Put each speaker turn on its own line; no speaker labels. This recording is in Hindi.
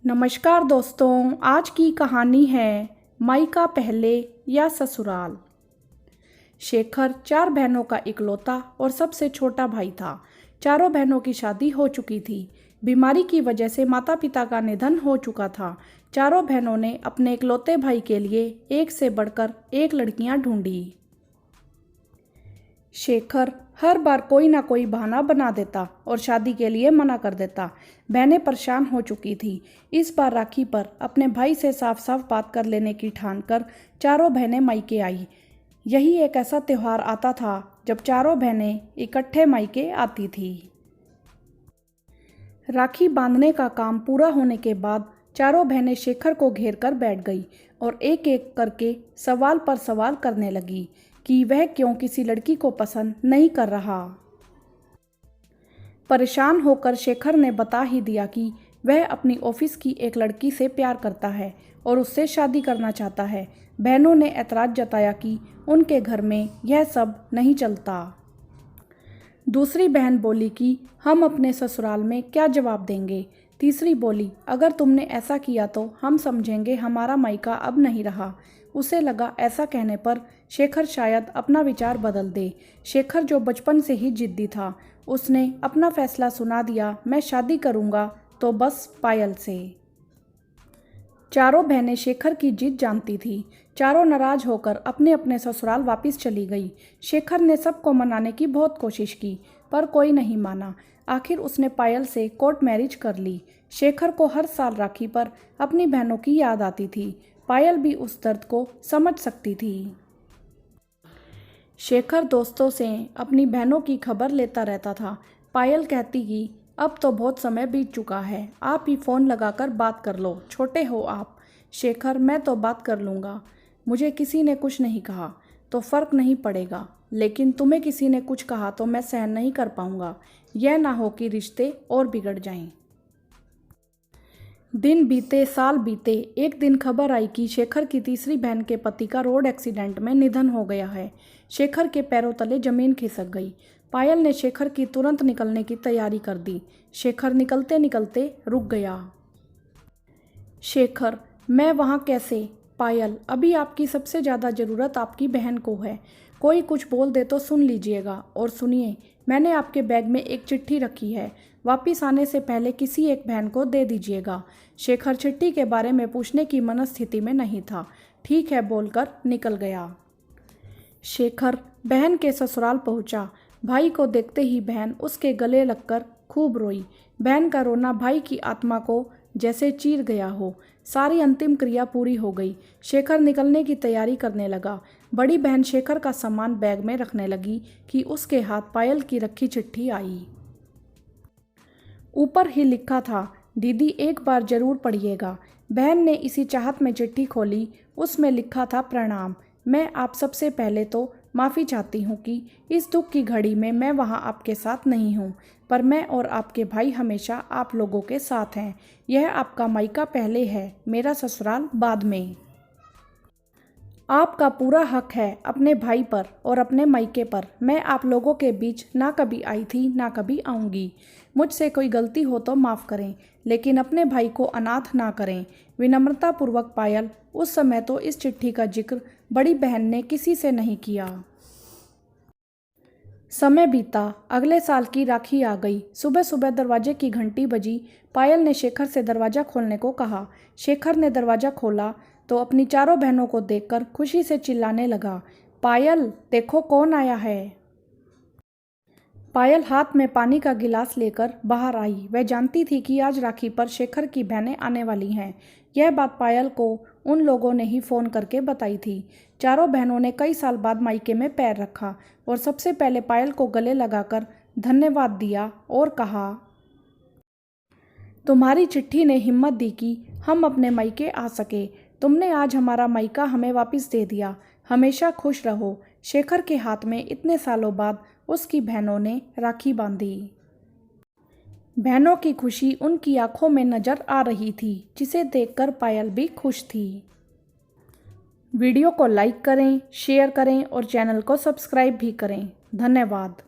नमस्कार दोस्तों, आज की कहानी है मायका पहले या ससुराल। शेखर 4 बहनों का इकलौता और सबसे छोटा भाई था। चारों बहनों की शादी हो चुकी थी। बीमारी की वजह से माता पिता का निधन हो चुका था। चारों बहनों ने अपने इकलौते भाई के लिए एक से बढ़कर एक लड़कियां ढूंढी। शेखर हर बार कोई ना कोई बहाना बना देता और शादी के लिए मना कर देता। बहनें परेशान हो चुकी थी। इस बार राखी पर अपने भाई से साफ साफ बात कर लेने की ठान कर चारों बहनें मायके आई। यही एक ऐसा त्योहार आता था जब चारों बहनें इकट्ठे मायके आती थी। राखी बांधने का काम पूरा होने के बाद चारों बहनें शेखर को घेर कर बैठ गई और एक एक करके सवाल पर सवाल करने लगी कि वह क्यों किसी लड़की को पसंद नहीं कर रहा। परेशान होकर शेखर ने बता ही दिया कि वह अपनी ऑफिस की एक लड़की से प्यार करता है और उससे शादी करना चाहता है। बहनों ने ऐतराज जताया कि उनके घर में यह सब नहीं चलता। दूसरी बहन बोली कि हम अपने ससुराल में क्या जवाब देंगे। तीसरी बोली, अगर तुमने ऐसा किया तो हम समझेंगे हमारा मायका अब नहीं रहा। उसे लगा ऐसा कहने पर शेखर शायद अपना विचार बदल दे। शेखर जो बचपन से ही जिद्दी था, उसने अपना फैसला सुना दिया, मैं शादी करूँगा तो बस पायल से। चारों बहनें शेखर की जिद जानती थी। चारों नाराज होकर अपने अपने ससुराल वापस चली गई। शेखर ने सबको मनाने की बहुत कोशिश की पर कोई नहीं माना। आखिर उसने पायल से कोर्ट मैरिज कर ली। शेखर को हर साल राखी पर अपनी बहनों की याद आती थी। पायल भी उस दर्द को समझ सकती थी। शेखर दोस्तों से अपनी बहनों की खबर लेता रहता था। पायल कहती कि अब तो बहुत समय बीत चुका है, आप ही फ़ोन लगाकर बात कर लो, छोटे हो आप। शेखर, मैं तो बात कर लूँगा, मुझे किसी ने कुछ नहीं कहा तो फ़र्क नहीं पड़ेगा, लेकिन तुम्हें किसी ने कुछ कहा तो मैं सहन नहीं कर पाऊँगा। यह ना हो कि रिश्ते और बिगड़ जाएं। दिन बीते, साल बीते। एक दिन खबर आई कि शेखर की तीसरी बहन के पति का रोड एक्सीडेंट में निधन हो गया है। शेखर के पैरों तले जमीन खिसक गई। पायल ने शेखर की तुरंत निकलने की तैयारी कर दी। शेखर निकलते निकलते रुक गया। शेखर, मैं वहाँ कैसे? पायल, अभी आपकी सबसे ज़्यादा ज़रूरत आपकी बहन को है। कोई कुछ बोल दे तो सुन लीजिएगा और सुनिए, मैंने आपके बैग में एक चिट्ठी रखी है, वापिस आने से पहले किसी एक बहन को दे दीजिएगा। शेखर चिट्ठी के बारे में पूछने की मनस्थिति में नहीं था। ठीक है बोलकर निकल गया। शेखर बहन के ससुराल पहुंचा। भाई को देखते ही बहन उसके गले लगकर खूब रोई। बहन का रोना भाई की आत्मा को जैसे चीर गया हो। सारी अंतिम क्रिया पूरी हो गई। शेखर निकलने की तैयारी करने लगा। बड़ी बहन शेखर का सामान बैग में रखने लगी कि उसके हाथ पायल की रखी चिट्ठी आई। ऊपर ही लिखा था, दीदी एक बार जरूर पढ़िएगा। बहन ने इसी चाहत में चिट्ठी खोली। उसमें लिखा था, प्रणाम, मैं आप सबसे पहले तो माफ़ी चाहती हूँ कि इस दुख की घड़ी में मैं वहाँ आपके साथ नहीं हूँ, पर मैं और आपके भाई हमेशा आप लोगों के साथ हैं। यह आपका मायका पहले है, मेरा ससुराल बाद में। आपका पूरा हक है अपने भाई पर और अपने मायके पर। मैं आप लोगों के बीच ना कभी आई थी ना कभी आऊँगी। मुझसे कोई गलती हो तो माफ़ करें, लेकिन अपने भाई को अनाथ ना करें। विनम्रतापूर्वक पायल। उस समय तो इस चिट्ठी का जिक्र बड़ी बहन ने किसी से नहीं किया। समय बीता। अगले साल की राखी आ गई। सुबह सुबह दरवाजे की घंटी बजी। पायल ने शेखर से दरवाज़ा खोलने को कहा। शेखर ने दरवाज़ा खोला तो अपनी चारों बहनों को देखकर खुशी से चिल्लाने लगा, पायल देखो कौन आया है। पायल हाथ में पानी का गिलास लेकर बाहर आई। वह जानती थी कि आज राखी पर शेखर की बहनें आने वाली हैं। यह बात पायल को उन लोगों ने ही फ़ोन करके बताई थी। चारों बहनों ने कई साल बाद मायके में पैर रखा और सबसे पहले पायल को गले लगाकर धन्यवाद दिया और कहा, तुम्हारी चिट्ठी ने हिम्मत दी कि हम अपने मायके आ सके। तुमने आज हमारा मायका हमें वापस दे दिया। हमेशा खुश रहो। शेखर के हाथ में इतने सालों बाद उसकी बहनों ने राखी बांधी। बहनों की खुशी उनकी आंखों में नजर आ रही थी, जिसे देखकर पायल भी खुश थी। वीडियो को लाइक करें, शेयर करें और चैनल को सब्सक्राइब भी करें। धन्यवाद।